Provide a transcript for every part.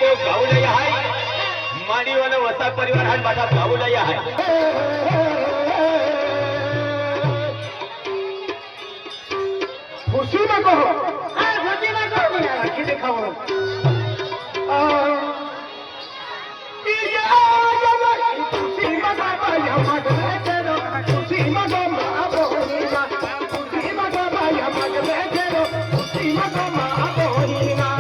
तो गावलया है माडी वाला वसा परिवार हात बाटा गावलया है खुशी में कहो हां खुशी में कहो आखी दिखाओ खुशी में बाबा या मगले तेरो खुशी में बाबा बोलीना खुशी में बाबा या मगले तेरो खुशी में बाबा बोलीना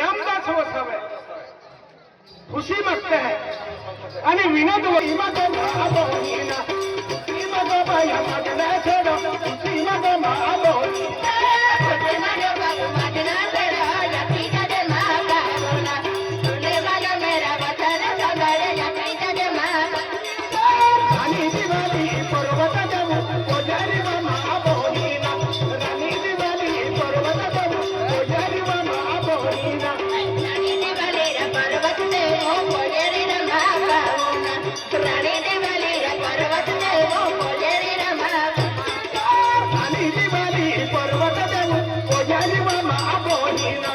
रामदास वसावे खुशी मागते हैं आणि विनोद सीमा तो महाबोलीना सीमा तो बाया मागना छेडो सीमा तो महाबोली रानी दिवाली पर्वत देव पुजारी महाबोलीना रानी दिवाली पर्वत देव पुजारी महाबोलीना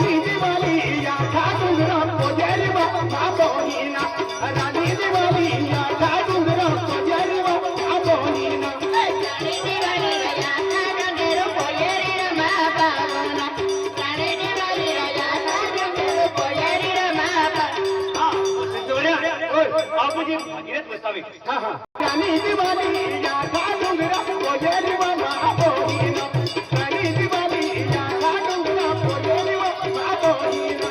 रानी दिवाली या डोंगरा पोजेली महाबोलीना रानी दिवाली या डोंगरा पोजेली महाबोलीना रानी दिवाली या डोंगरा पोजेली महाबोलीना रानी दिवाली या डोंगरा पोजेली महाबोलीना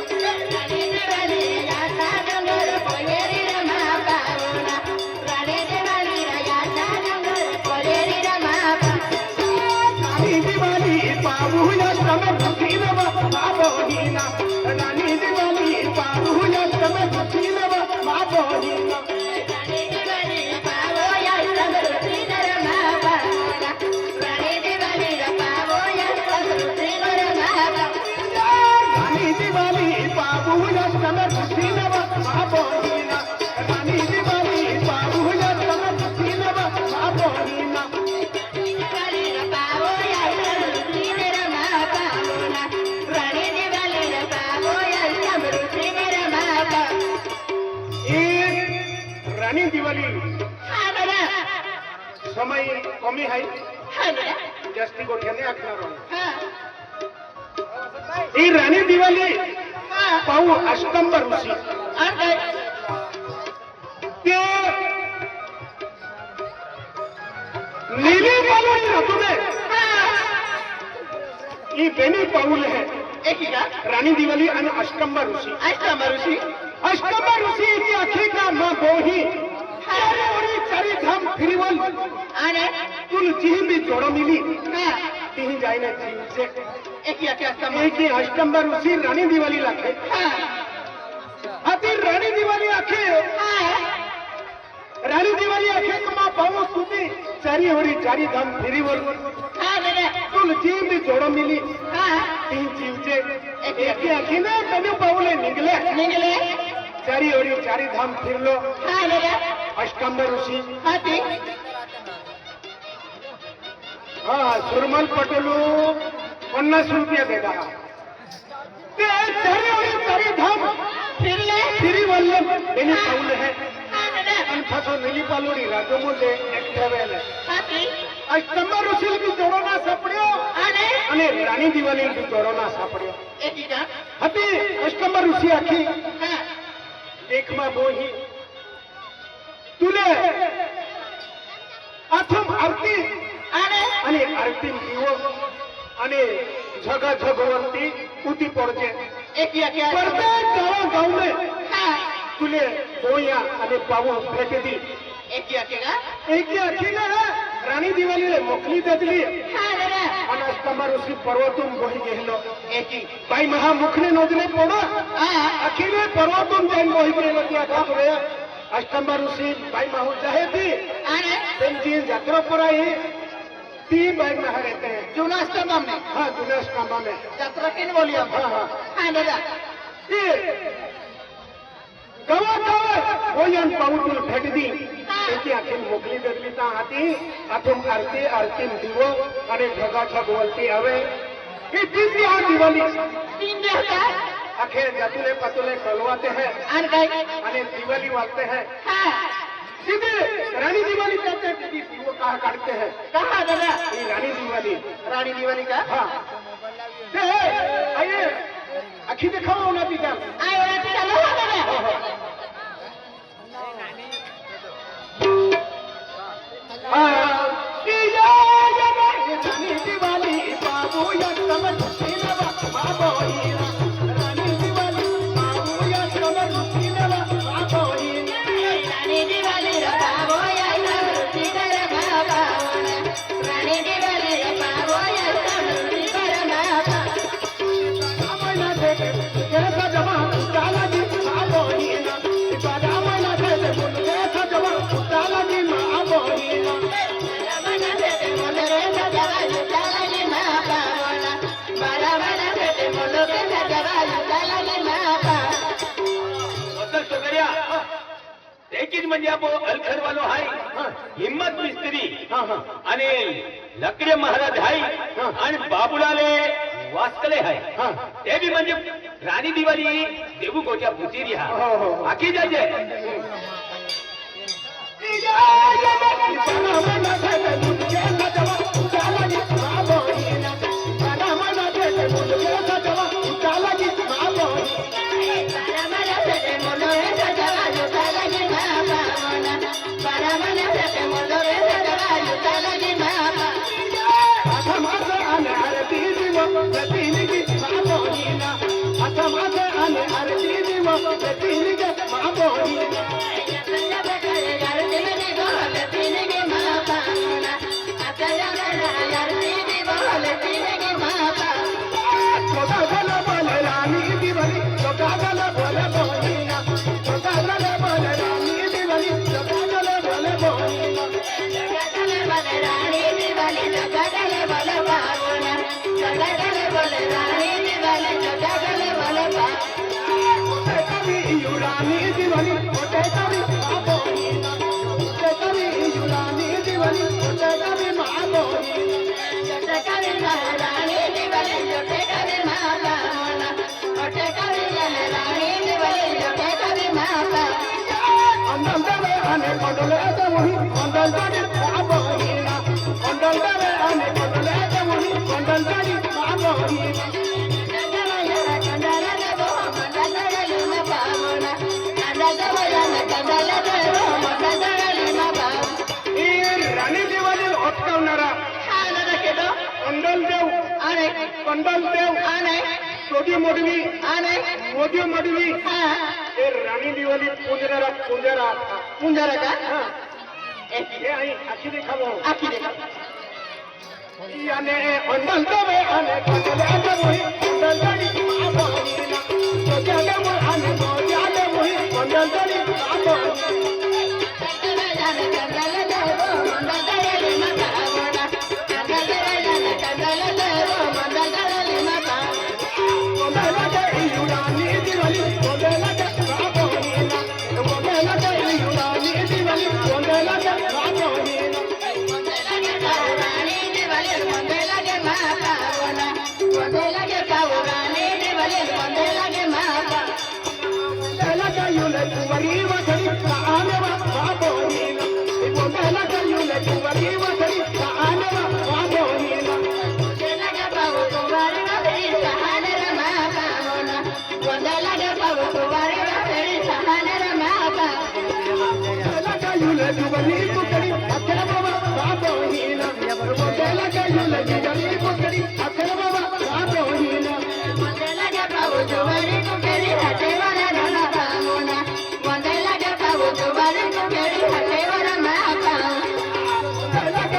रानी दिवाली बाबू या समय खुशीना महाबोलीना रानी दिवाली बाबू या समय खुशीना महाबोलीना रानी दिवाली समय कमी है जास्ती गोठ्याने आखणार रानी दिवाली पाहू अष्टंबर ऋषी ते नीली पालून ऋतूने ही बेनी पाऊल है रानी दिवाली आणि अष्टंबर ऋषी अष्टंबर ऋषी की आखी का मां बोही चारी धाम फिरवल आणि तुल जी भी जोड़ो मिली तीन जायना जीव से एक अष्टंबर ऋषी रानी दिवाली लाखे रानी दिवाली आखे रानी दिवाली आखे तो मां पाऊस तुम्ही चारी होरी चारी धाम फिरवल तुल जी भी जोड़ो मिली तीन जीव से एक आखी ने तनु पाऊले निगले चारी ओरी चारी धाम फिरलो अष्टंबर ऋषी हा ते हा सुरमल पटोलू 50 रुपये देता ते चारी ओरी चारी धाम फिरले श्री वल्लभ यांनी पावलं है हा दादा आणि फासो नीली पालोडी राजमोले एक ट्रॅव्हल हा ते अष्टंबर ऋषी बी जोरोना सापड्यो आणि અને રાણી દિવાળી બી જોરોના સાપડ્યો एकीका હતી અષ્ટંબર ઋષિ આખી हा એકમાં બોહી તુલે આથમ આરતી आणि અને આરતી દીવો અને જગા જગવંતી ઉતી પડજે एकी एकी प्रत्येक गावागावने हा तुले बोया અને પાવો ભેટ દી एकी एकीका એકી આખીને રાણી દિવાળીને મોકલી દેતલી हा दादा અને અષ્ટંબર ઋષિ પર્વતમ બોહી ગયેલો एकी ભાઈ મહામુખને નોંધને પડો हा અખિલે પર્વતમ જઈને બોહી ગયેલો ત્યાં કામ રે અષ્ટંબર ઋષિ ભાઈ મહુ જાહે દી आणि त्यांची यात्रा पर आई ती बाई में रहते हैं जुना स्तंभ में हाँ जुनेश कांबा में यात्रा किन बोली हम हाँ हाँ हा दादा ये गवा गवा वयन पाउटुल भेट दी त्याची आखीन मोकली देतली ता हाती आथून आरती आरतीन दिवो आणि ढगा छगवलती हवे ही तीसरी हा दिवाळी तीन देवता आखे जातुले पतुले कलवाते हैं आणि काय आणि दिवाली वालते हैं हा सीधे रानी दिवाली कहते हैं कि वो कहा काटते हैं कहा दादा ये रानी दिवाली रानी दिवाली का हाँ ते आइए अखी दिखाओ ना पिता आय राती का लोहा दादा रानी दिवाली बाबू या समझ बाबो रानी दिवाली बाबू या समझ बाबो रानी दिवाली रे बाबो या रुचि कर बाबा रानी दिवाली रे बाबो या रुचि कर बाबा आमला दे कैसा जमा उताला जी बाबो बाबा आमला दे बोल कैसा जमा उताला जी बाबो बराबर से बोले रे सजवा चला ले मापा बराबर से बोलो के सजवा चला ले मापा वसंत सोगरिया देखील म्हणजे आपण अलखरवालो हाय हिम्मत मिस्त्री हाँ हाँ आणि लकडे महाराज हाय आणि बाबुलाले वास्कले हाय हाँ ते बी म्हणजे राणी दिवाळी देऊ गोच्या भुतीरी हा हो, हो, हो. आखी जायचे बराबर से बोलो रे सजवा चला ले मापा बराबर से बोलो रे सजवा चला ले मापा राणी दिवाळी अटकावणारा कंडल देव कंडल देव सोडी मोडवी मोदी मोडवी हे राणी दिवाळी पुंजरा पुंजरा पुंजरा का हे आई आखी देखावो आखी देखा याने कंडल देव आने कंडल देव कंडल देवी आबोनीना सोजा देव आने सोजा देव कंडल देवी आबोनीना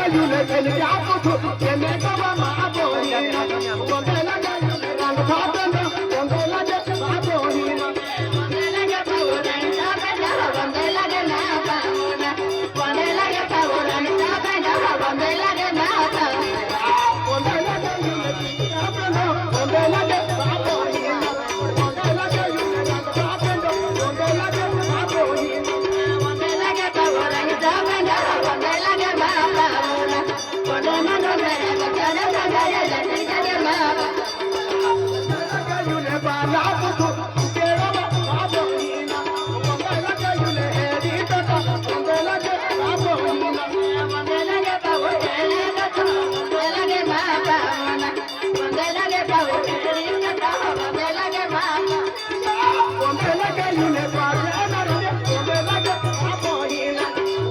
लगा युले चल जा पुथु केने कबा मा बोही वंदे लगा युले रंग थापन वंदे लगा मा बोही वंदे लगे पावरन साबन वंदे लगे ना पावना वंदे लगे पावरन साबन वंदे लगे ना पावना वंदे लगा युले थापन वंदे लगे मा बोही वंदे लगा युले रंग थापन वंदे लगे मा बोही वंदे लगे पावरन साबन वंदे लगे ना पावना वंदे मनो मेरे बचन सगाया लगी जगे मा लगा युले बाला पुथु केरा मा बोही वंदे लगा युले हेरी तका वंदे लगे मा बोही वंदे लगे पावरन वंदे लगे मा पावना वंदे लगे पावरन वंदे लगे मा वंदे लगा युले बाला वंदे लगे मा बोही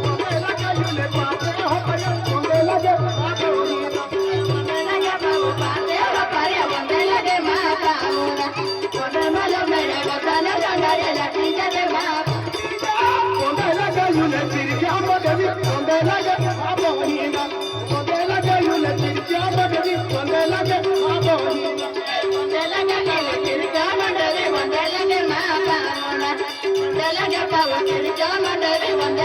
वंदे लगा युले बाला हो भया वंदे लगे मा बोही वंदे लगे पावरन वंदे लगे मा पावना वंदे मनो मेरे बचन सगाया लगी जगे मा वंदे लगा युले चिरक्या मगवी वंदे लगे मा बोही वंदे लगा युले चिरक्या मगवी वंदे लगे मा बोही वंदे लगे तिरका मंडली वंदे लगे मा पावना वंदे लगे पावरन तिरका मंडली वंदे